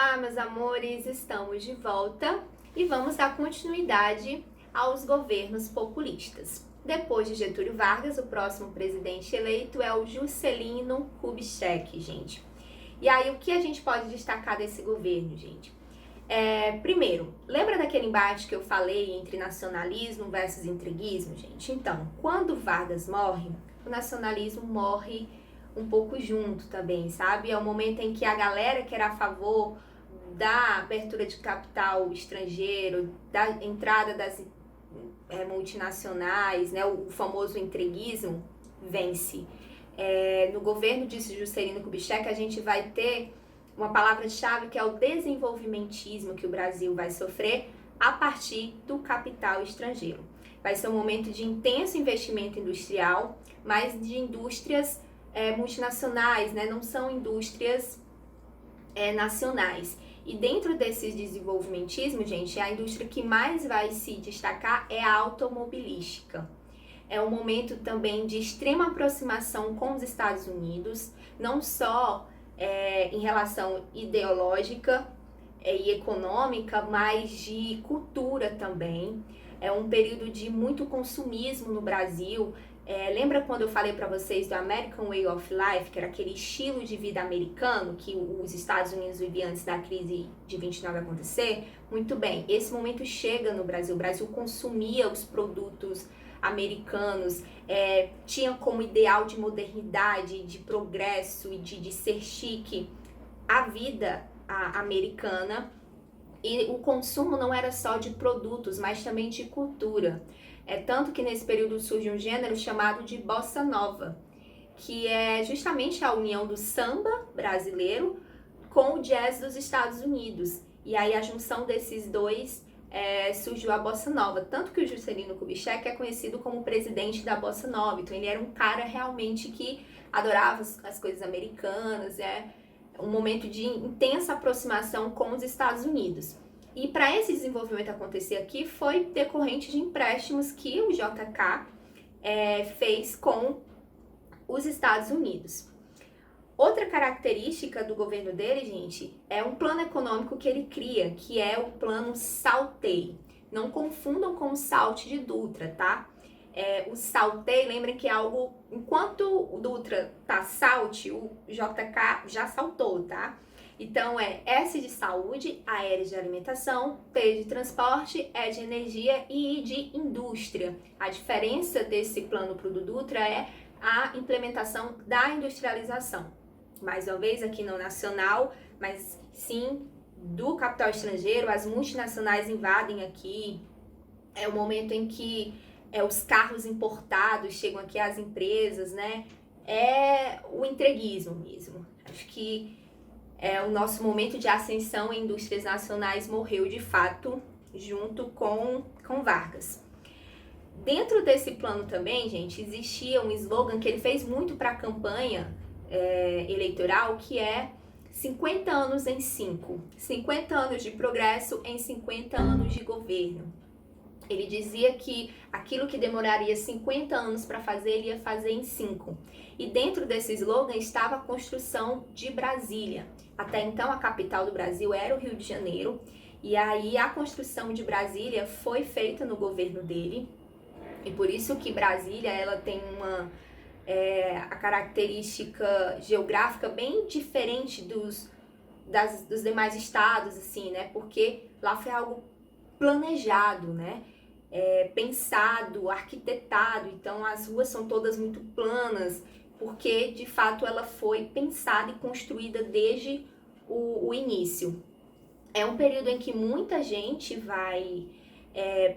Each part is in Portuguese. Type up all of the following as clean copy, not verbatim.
Olá, meus amores, estamos de volta e vamos dar continuidade aos governos populistas. Depois de Getúlio Vargas, o próximo presidente eleito é o Juscelino Kubitschek, gente. E aí, o que a gente pode destacar desse governo, gente? Primeiro, lembra daquele embate que eu falei entre nacionalismo versus entreguismo, gente? Então, quando Vargas morre, o nacionalismo morre um pouco junto também, sabe? É o momento em que a galera que era a favor da abertura de capital estrangeiro, da entrada das multinacionais, né, o famoso entreguismo, vence. No governo de Juscelino Kubitschek, a gente vai ter uma palavra-chave que é o desenvolvimentismo que o Brasil vai sofrer a partir do capital estrangeiro. Vai ser um momento de intenso investimento industrial, mas de indústrias multinacionais, né? Não são indústrias nacionais. E dentro desses desenvolvimentismo, gente, a indústria que mais vai se destacar é a automobilística. É um momento também de extrema aproximação com os Estados Unidos, não só em relação ideológica e econômica, mas de cultura também. É um período de muito consumismo no Brasil. Lembra quando eu falei para vocês do American Way of Life, que era aquele estilo de vida americano que os Estados Unidos viviam antes da crise de 29 acontecer? Muito bem, esse momento chega no Brasil. O Brasil consumia os produtos americanos, tinha como ideal de modernidade, de progresso e de ser chique a vida americana. E o consumo não era só de produtos, mas também de cultura. Tanto que nesse período surge um gênero chamado de bossa nova, que é justamente a união do samba brasileiro com o jazz dos Estados Unidos. E aí a junção desses dois surgiu a bossa nova. Tanto que o Juscelino Kubitschek é conhecido como presidente da bossa nova. Então ele era um cara realmente que adorava as coisas americanas, um momento de intensa aproximação com os Estados Unidos. E para esse desenvolvimento acontecer aqui foi decorrente de empréstimos que o JK fez com os Estados Unidos. Outra característica do governo dele, gente, é um plano econômico que ele cria, que é o plano Saltei. Não confundam com o Salt de Dutra, tá? O Saltei, lembrem que é algo, enquanto o Dutra tá Salt, o JK já saltou, tá? Então S de saúde, A de alimentação, T de transporte, E de energia e I de indústria. A diferença desse plano pro do Dutra é a implementação da industrialização. Mais uma vez aqui não nacional, mas sim do capital estrangeiro. As multinacionais invadem aqui. É o momento em que os carros importados chegam aqui às empresas, né? É o entreguismo mesmo. Acho que o nosso momento de ascensão em indústrias nacionais morreu de fato junto com Vargas. Dentro desse plano também, gente, existia um slogan que ele fez muito para a campanha eleitoral, que é 50 anos em 5. 50 anos de progresso em 50 anos de governo. Ele dizia que aquilo que demoraria 50 anos para fazer, ele ia fazer em 5. E dentro desse slogan estava a construção de Brasília. Até então, a capital do Brasil era o Rio de Janeiro. E aí, a construção de Brasília foi feita no governo dele. E por isso que Brasília, ela tem a característica geográfica bem diferente dos demais estados, assim, né? Porque lá foi algo planejado, né? Pensado, arquitetado, então as ruas são todas muito planas, porque de fato ela foi pensada e construída desde o início. É um período em que muita gente vai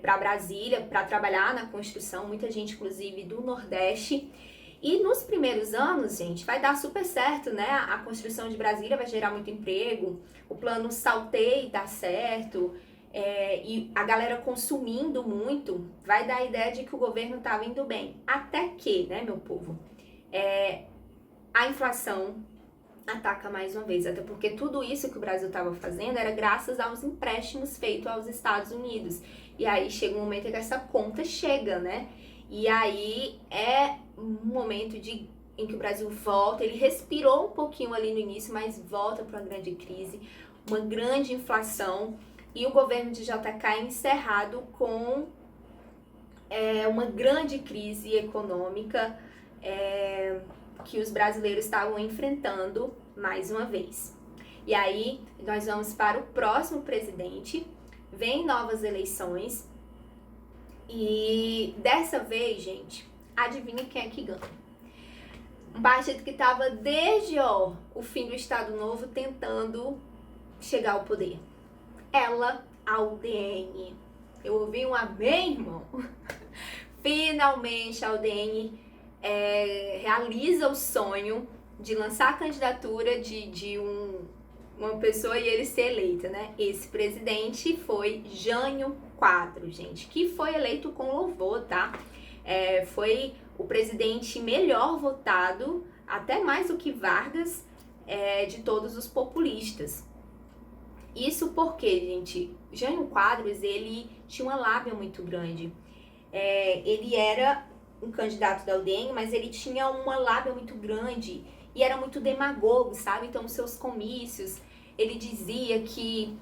para Brasília para trabalhar na construção, muita gente inclusive do Nordeste. E nos primeiros anos, gente, vai dar super certo, né? A construção de Brasília vai gerar muito emprego, o plano Saltei dá certo. E a galera consumindo muito, vai dar a ideia de que o governo estava indo bem. Até que, né, meu povo, a inflação ataca mais uma vez. Até porque tudo isso que o Brasil estava fazendo era graças aos empréstimos feitos aos Estados Unidos. E aí chega um momento em que essa conta chega, né? E aí é um momento em que o Brasil volta, ele respirou um pouquinho ali no início, mas volta para uma grande crise. uma grande inflação e o governo de JK encerrado com uma grande crise econômica que os brasileiros estavam enfrentando mais uma vez. E aí nós vamos para o próximo presidente, vem novas eleições e dessa vez, gente, adivinha quem é que ganha? Um partido que estava desde o fim do Estado Novo tentando chegar ao poder. Ela, a UDN. Eu ouvi um amém, irmão? Finalmente a UDN realiza o sonho de lançar a candidatura de uma pessoa e ele ser eleita, né? Esse presidente foi Jânio Quadros, gente, que foi eleito com louvor, tá? Foi o presidente melhor votado, até mais do que Vargas, de todos os populistas. Isso porque, gente, Jânio Quadros, ele tinha uma lábia muito grande. Ele era um candidato da UDN, mas ele tinha uma lábia muito grande e era muito demagogo, sabe? Então, nos seus comícios, ele dizia que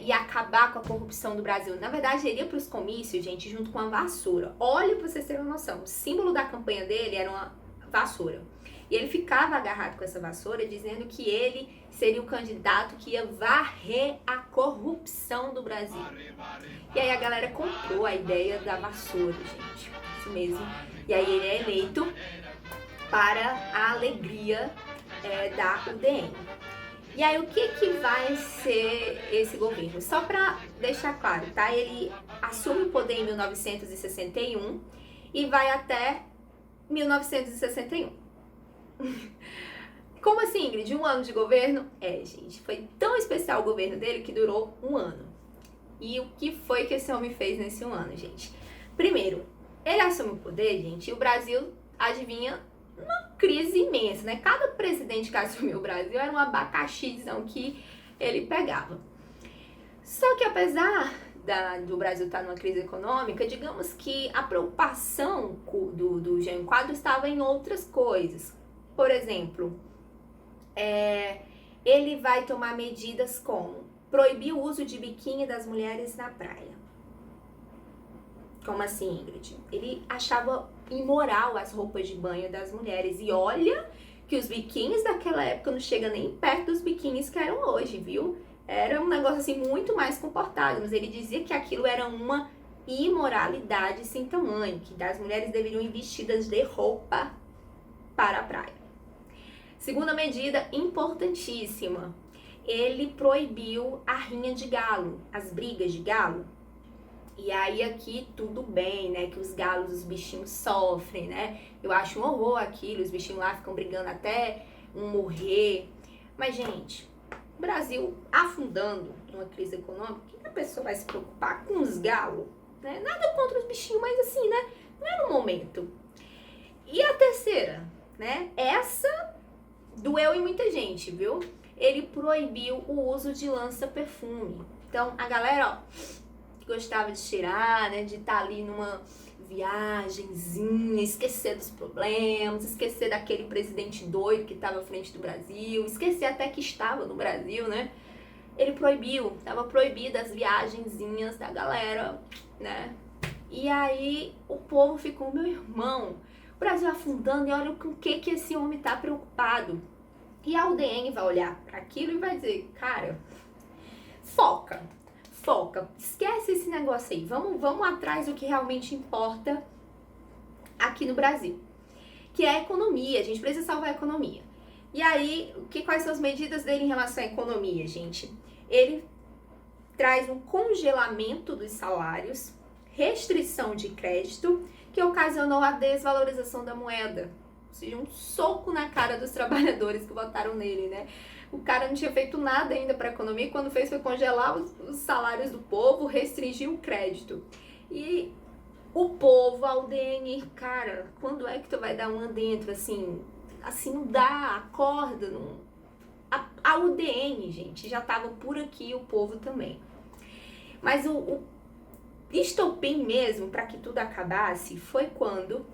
ia acabar com a corrupção do Brasil. Na verdade, ele ia para os comícios, gente, junto com a vassoura. Olha pra vocês terem uma noção. O símbolo da campanha dele era uma vassoura. E ele ficava agarrado com essa vassoura, dizendo que ele seria o candidato que ia varrer a corrupção do Brasil. E aí a galera comprou a ideia da vassoura, gente. Isso mesmo. E aí ele é eleito para a alegria da UDN. E aí, o que vai ser esse governo? Só para deixar claro, tá? Ele assume o poder em 1961 e vai até 1961. Como assim, Ingrid? 1 ano de governo? Gente, foi tão especial o governo dele que durou 1 ano. E o que foi que esse homem fez nesse 1 ano, gente? Primeiro, ele assume o poder, gente, e o Brasil, adivinha, uma crise imensa, né? Cada presidente que assumiu o Brasil era um abacaxizão que ele pegava. Só que apesar do Brasil estar numa crise econômica, digamos que a preocupação do Jânio Quadros estava em outras coisas. Por exemplo, ele vai tomar medidas como proibir o uso de biquíni das mulheres na praia. Como assim, Ingrid? Ele achava imoral as roupas de banho das mulheres. E olha que os biquínis daquela época não chegam nem perto dos biquínis que eram hoje, viu? Era um negócio assim muito mais comportado. Mas ele dizia que aquilo era uma imoralidade sem tamanho, que as mulheres deveriam ir vestidas de roupa para a praia. Segunda medida importantíssima. Ele proibiu a rinha de galo, as brigas de galo. E aí aqui tudo bem, né, que os galos, os bichinhos sofrem, né, eu acho um horror aquilo, os bichinhos lá ficam brigando até um morrer. Mas, gente, o Brasil afundando numa crise econômica, que a pessoa vai se preocupar com os galos, né, nada contra os bichinhos, mas assim, né, não é no momento. E a terceira, né, essa doeu em muita gente, viu? Ele proibiu o uso de lança-perfume. Então, a galera, gostava de cheirar, né, de estar ali numa viagenzinha, esquecer dos problemas, esquecer daquele presidente doido que estava à frente do Brasil, esquecer até que estava no Brasil, né? Ele proibiu, estava proibida as viagenzinhas da galera, né? E aí o povo ficou, meu irmão, o Brasil afundando e olha com o que esse homem tá preocupado. E a UDN vai olhar para aquilo e vai dizer, cara, foca, esquece esse negócio aí, vamos atrás do que realmente importa aqui no Brasil, que é a economia. A gente precisa salvar a economia. E aí, quais são as medidas dele em relação à economia, gente? Ele traz um congelamento dos salários, restrição de crédito, que ocasionou a desvalorização da moeda. Ou seja, um soco na cara dos trabalhadores que votaram nele, né? O cara não tinha feito nada ainda para a economia e quando fez foi congelar os salários do povo, restringir o crédito. E o povo, a UDN, cara, quando é que tu vai dar uma dentro, assim não dá, acorda, não... A UDN, gente, já tava por aqui, o povo também. Mas o estopim mesmo para que tudo acabasse foi quando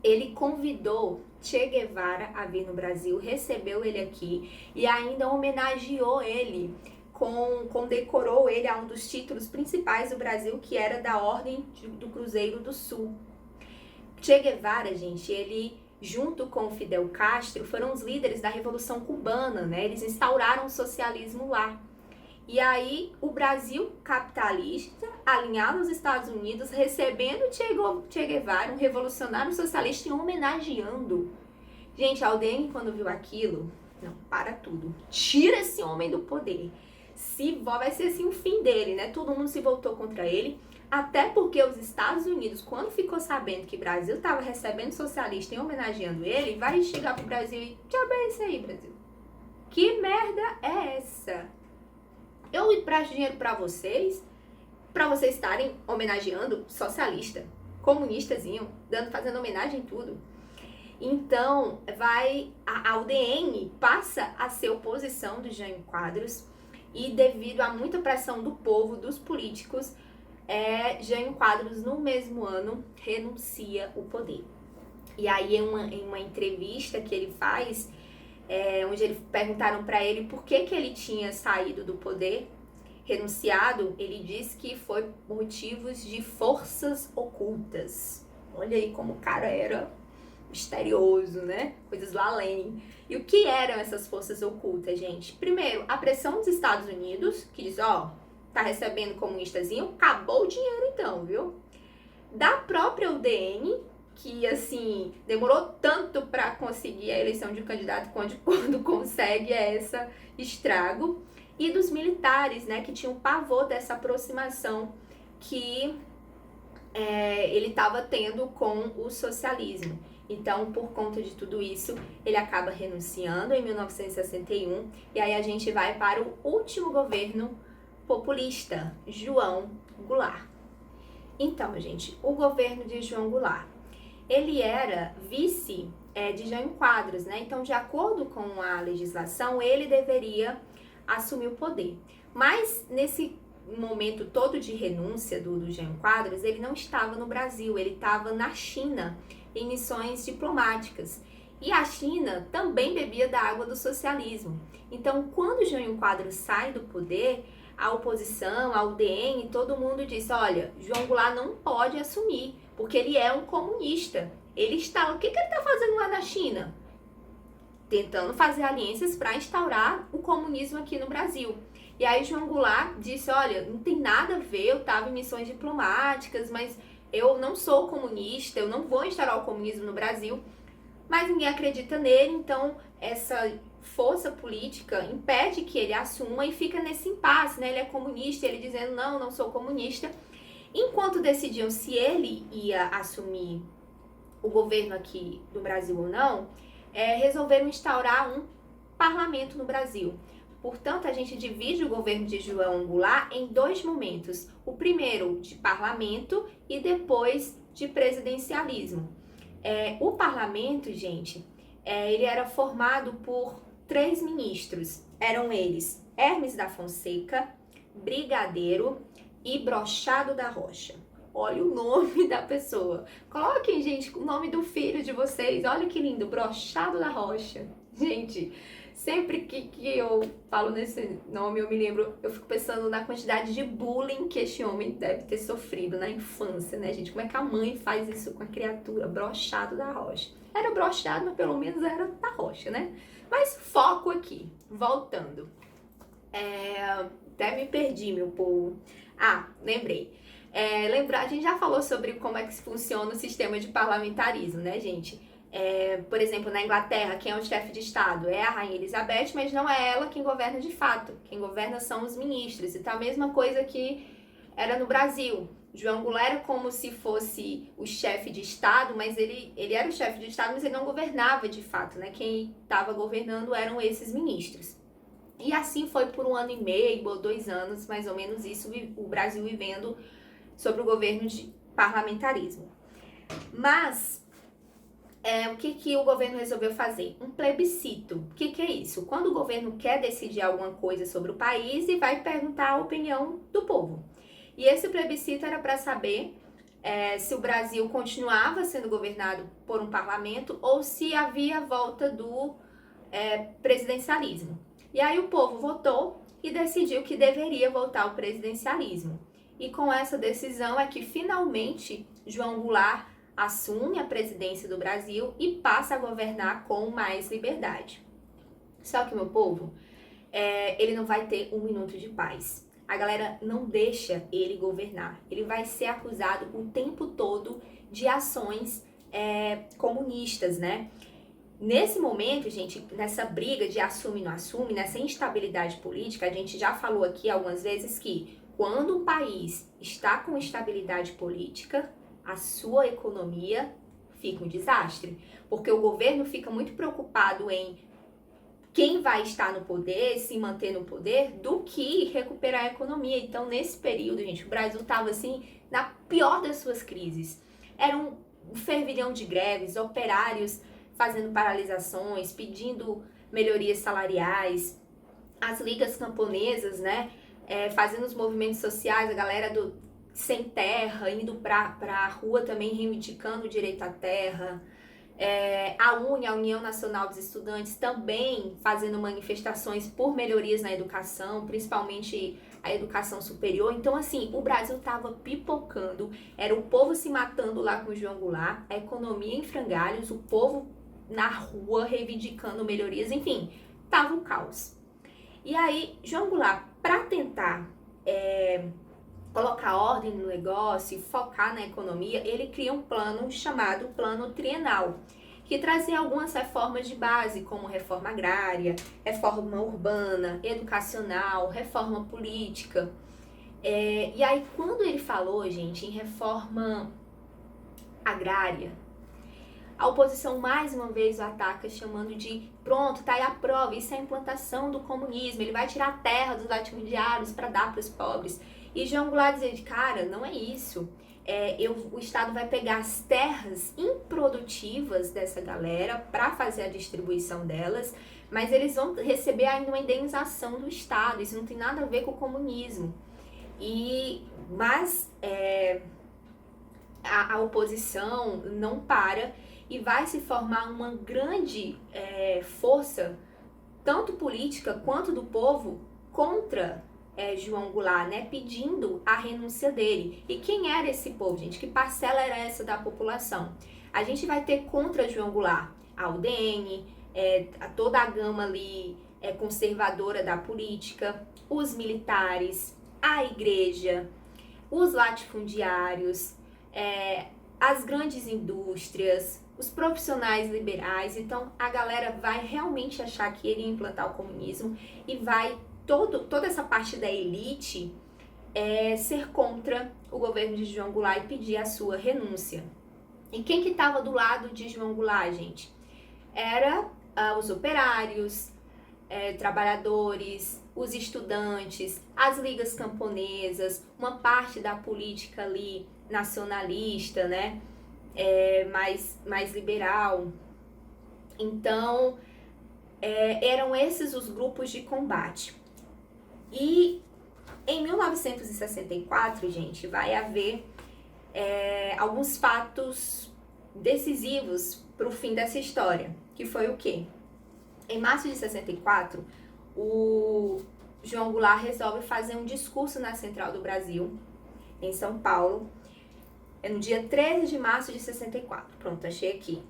ele convidou Che Guevara a vir no Brasil, recebeu ele aqui e ainda homenageou ele, condecorou ele a um dos títulos principais do Brasil, que era da Ordem do Cruzeiro do Sul. Che Guevara, gente, ele, junto com Fidel Castro, foram os líderes da Revolução Cubana, né? Eles instauraram o socialismo lá. E aí, o Brasil capitalista, alinhado aos Estados Unidos, recebendo Che Guevara, um revolucionário socialista, e homenageando. Gente, a UDN, quando viu aquilo, não, para tudo. Tira esse homem do poder. Vai ser assim o fim dele, né? Todo mundo se voltou contra ele. Até porque os Estados Unidos, quando ficou sabendo que o Brasil estava recebendo socialista e homenageando ele, vai chegar pro Brasil e... Já bem isso aí, Brasil. Que merda é essa? Eu empresto dinheiro para vocês estarem homenageando socialista, comunistazinho, fazendo homenagem em tudo. Então, a UDN passa a ser oposição do Jânio Quadros, e devido a muita pressão do povo, dos políticos, Jânio Quadros, no mesmo ano, renuncia o poder. E aí, em uma entrevista que ele faz, onde perguntaram para ele por que ele tinha saído do poder, renunciado, ele disse que foi por motivos de forças ocultas. Olha aí como o cara era misterioso, né? Coisas do além. E o que eram essas forças ocultas, gente? Primeiro, a pressão dos Estados Unidos, que diz, tá recebendo comunistazinho, acabou o dinheiro então, viu? Da própria UDN, que, assim, demorou tanto para conseguir a eleição de um candidato, quando consegue esse estrago. E dos militares, né, que tinham pavor dessa aproximação que ele estava tendo com o socialismo. Então, por conta de tudo isso, ele acaba renunciando em 1961. E aí a gente vai para o último governo populista, João Goulart. Então, gente, o governo de João Goulart, ele era vice de Jânio Quadros, né? Então, de acordo com a legislação, ele deveria assumir o poder. Mas, nesse momento todo de renúncia do Jânio Quadros, ele não estava no Brasil, ele estava na China, em missões diplomáticas. E a China também bebia da água do socialismo. Então, quando Jânio Quadros sai do poder, a oposição, a UDN, todo mundo disse, olha, João Goulart não pode assumir, porque ele é um comunista. O que ele está fazendo lá na China? Tentando fazer alianças para instaurar o comunismo aqui no Brasil. E aí João Goulart disse, olha, não tem nada a ver, eu estava em missões diplomáticas, mas eu não sou comunista, eu não vou instaurar o comunismo no Brasil. Mas ninguém acredita nele, então essa força política impede que ele assuma e fica nesse impasse, né? Ele é comunista, ele dizendo, não sou comunista. Enquanto decidiam se ele ia assumir o governo aqui do Brasil ou não, resolveram instaurar um parlamento no Brasil. Portanto, a gente divide o governo de João Goulart em dois momentos. O primeiro de parlamento e depois de presidencialismo. O parlamento, gente, ele era formado por 3 ministros. Eram eles Hermes da Fonseca, Brigadeiro e Brochado da Rocha. Olha o nome da pessoa. Coloquem, gente, o nome do filho de vocês. Olha que lindo, Brochado da Rocha. Gente, sempre que eu falo nesse nome, eu me lembro, eu fico pensando na quantidade de bullying que este homem deve ter sofrido na infância, né, gente? Como é que a mãe faz isso com a criatura? Brochado da Rocha. Era brochado, mas pelo menos era da rocha, né? Mas foco aqui, voltando. Até me perdi, meu povo. Lembrei. A gente já falou sobre como é que funciona o sistema de parlamentarismo, né, gente? Por exemplo, na Inglaterra, quem é o chefe de Estado é a Rainha Elizabeth, mas não é ela quem governa de fato. Quem governa são os ministros. Então, a mesma coisa que era no Brasil. João Goulart era como se fosse o chefe de Estado, mas ele era o chefe de Estado, mas ele não governava de fato, né? Quem estava governando eram esses ministros. E assim foi por 1 ano e meio ou 2 anos, mais ou menos isso, o Brasil vivendo sobre o governo de parlamentarismo. Mas o que o governo resolveu fazer? Um plebiscito. O que é isso? Quando o governo quer decidir alguma coisa sobre o país e vai perguntar a opinião do povo. E esse plebiscito era para saber se o Brasil continuava sendo governado por um parlamento ou se havia volta do presidencialismo. E aí o povo votou e decidiu que deveria voltar ao presidencialismo. E com essa decisão é que finalmente João Goulart assume a presidência do Brasil e passa a governar com mais liberdade. Só que, meu povo, ele não vai ter um minuto de paz. A galera não deixa ele governar. Ele vai ser acusado o tempo todo de ações comunistas, né? Nesse momento, gente, nessa briga de assume e não assume, nessa instabilidade política, a gente já falou aqui algumas vezes que quando um país está com estabilidade política, a sua economia fica um desastre. Porque o governo fica muito preocupado em quem vai estar no poder, se manter no poder, do que recuperar a economia. Então, nesse período, gente, o Brasil estava, assim, na pior das suas crises. Era um fervilhão de greves, operários fazendo paralisações, pedindo melhorias salariais, as ligas camponesas, né, fazendo os movimentos sociais, a galera sem terra, indo pra rua também reivindicando o direito à terra. A União Nacional dos Estudantes, também fazendo manifestações por melhorias na educação, principalmente a educação superior. Então, assim, o Brasil estava pipocando, era o povo se matando lá com o João Goulart, a economia em frangalhos, o povo na rua reivindicando melhorias, enfim, tava um caos. E aí, João Goulart, para tentar colocar ordem no negócio e focar na economia, ele cria um plano chamado Plano Trienal, que trazia algumas reformas de base, como reforma agrária, reforma urbana, educacional, reforma política. E aí, quando ele falou, gente, em reforma agrária, a oposição mais uma vez o ataca, chamando de pronto, tá aí a prova, isso é a implantação do comunismo, ele vai tirar a terra dos latifundiários para dar para os pobres. E João Goulart dizia, cara, não é isso. O Estado vai pegar as terras improdutivas dessa galera para fazer a distribuição delas, mas eles vão receber ainda uma indenização do Estado. Isso não tem nada a ver com o comunismo. Mas a oposição não para e vai se formar uma grande força, tanto política quanto do povo, contra João Goulart, né, pedindo a renúncia dele. E quem era esse povo, gente? Que parcela era essa da população? A gente vai ter contra João Goulart a UDN, toda a gama ali conservadora da política, os militares, a igreja, os latifundiários, as grandes indústrias, os profissionais liberais. Então a galera vai realmente achar que ele ia implantar o comunismo e vai toda essa parte da elite ser contra o governo de João Goulart e pedir a sua renúncia. E quem que estava do lado de João Goulart, gente? Era os operários, trabalhadores, os estudantes, as ligas camponesas, uma parte da política ali nacionalista, né? Mais liberal. Então, eram esses os grupos de combate. E em 1964, gente, vai haver alguns fatos decisivos para o fim dessa história, que foi o quê? Em março de 64, o João Goulart resolve fazer um discurso na Central do Brasil, em São Paulo, no dia 13 de março de 64. Pronto, achei aqui.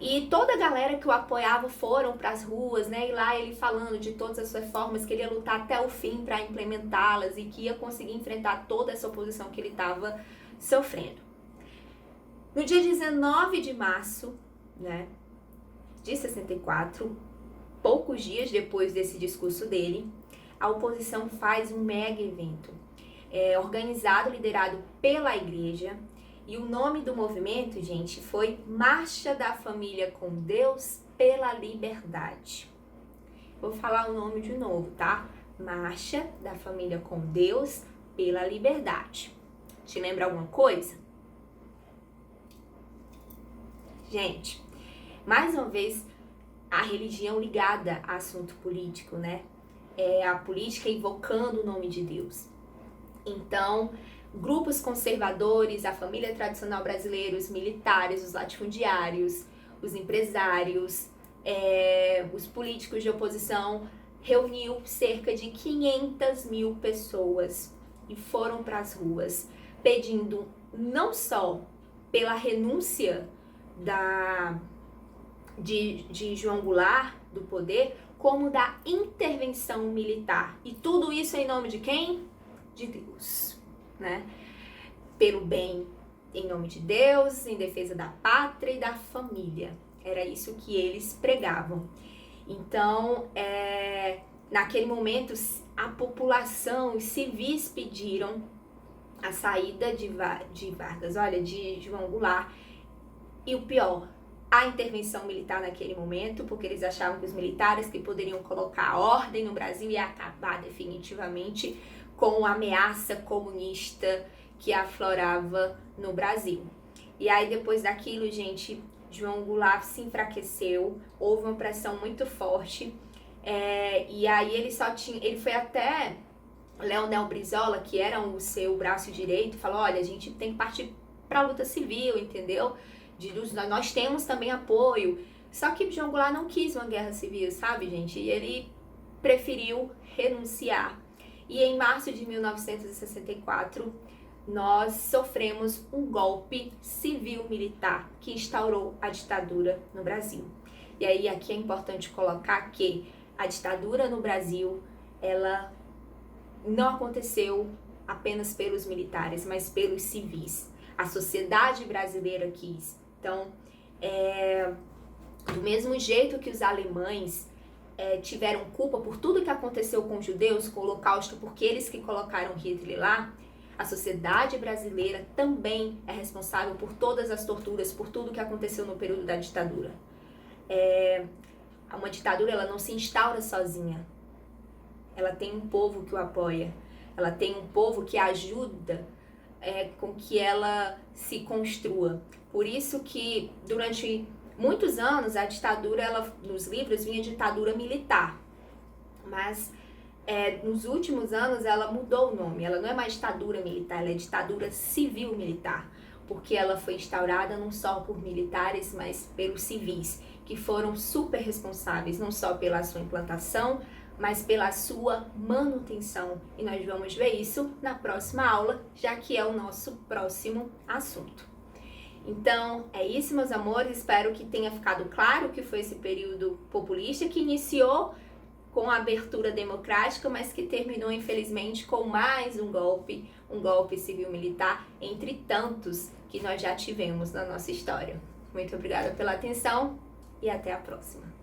E toda a galera que o apoiava foram para as ruas, né? E lá ele falando de todas as reformas, que ele ia lutar até o fim para implementá-las e que ia conseguir enfrentar toda essa oposição que ele estava sofrendo. No dia 19 de março, né, de 64, poucos dias depois desse discurso dele, a oposição faz um mega evento, organizado, liderado pela igreja. E o nome do movimento, gente, foi Marcha da Família com Deus pela Liberdade. Vou falar o nome de novo, tá? Marcha da Família com Deus pela Liberdade. Te lembra alguma coisa? Gente, mais uma vez, a religião ligada a assunto político, né? A política invocando o nome de Deus. Então, grupos conservadores, a família tradicional brasileira, os militares, os latifundiários, os empresários, os políticos de oposição, reuniu cerca de 500 mil pessoas e foram para as ruas pedindo não só pela renúncia de João Goulart do poder, como da intervenção militar. E tudo isso em nome de quem? De Deus, né? Pelo bem, em nome de Deus, em defesa da pátria e da família. Era isso que eles pregavam. Então, naquele momento, a população, os civis pediram a saída de Vargas, de João Goulart. E o pior, a intervenção militar naquele momento, porque eles achavam que os militares que poderiam colocar ordem no Brasil ia acabar definitivamente com a ameaça comunista que aflorava no Brasil. E aí, depois daquilo, gente, João Goulart se enfraqueceu, houve uma pressão muito forte, e aí ele foi até Leonel Brizola, que era o seu braço direito, falou: olha, a gente tem que partir para a luta civil, entendeu? Nós temos também apoio. Só que João Goulart não quis uma guerra civil, sabe, gente? E ele preferiu renunciar. E em março de 1964, nós sofremos um golpe civil-militar que instaurou a ditadura no Brasil. E aí aqui é importante colocar que a ditadura no Brasil, ela não aconteceu apenas pelos militares, mas pelos civis. A sociedade brasileira quis. Então, do mesmo jeito que os alemães tiveram culpa por tudo que aconteceu com os judeus, com o Holocausto, porque eles que colocaram Hitler lá, a sociedade brasileira também é responsável por todas as torturas, por tudo que aconteceu no período da ditadura. Uma ditadura, ela não se instaura sozinha. Ela tem um povo que o apoia. Ela tem um povo que ajuda com que ela se construa. Por isso que durante muitos anos a ditadura, nos livros vinha ditadura militar, mas nos últimos anos ela mudou o nome. Ela não é mais ditadura militar, ela é ditadura civil-militar, porque ela foi instaurada não só por militares, mas pelos civis, que foram super responsáveis não só pela sua implantação, mas pela sua manutenção. E nós vamos ver isso na próxima aula, já que é o nosso próximo assunto. Então, é isso, meus amores. Espero que tenha ficado claro que foi esse período populista que iniciou com a abertura democrática, mas que terminou, infelizmente, com mais um golpe civil-militar, entre tantos que nós já tivemos na nossa história. Muito obrigada pela atenção e até a próxima.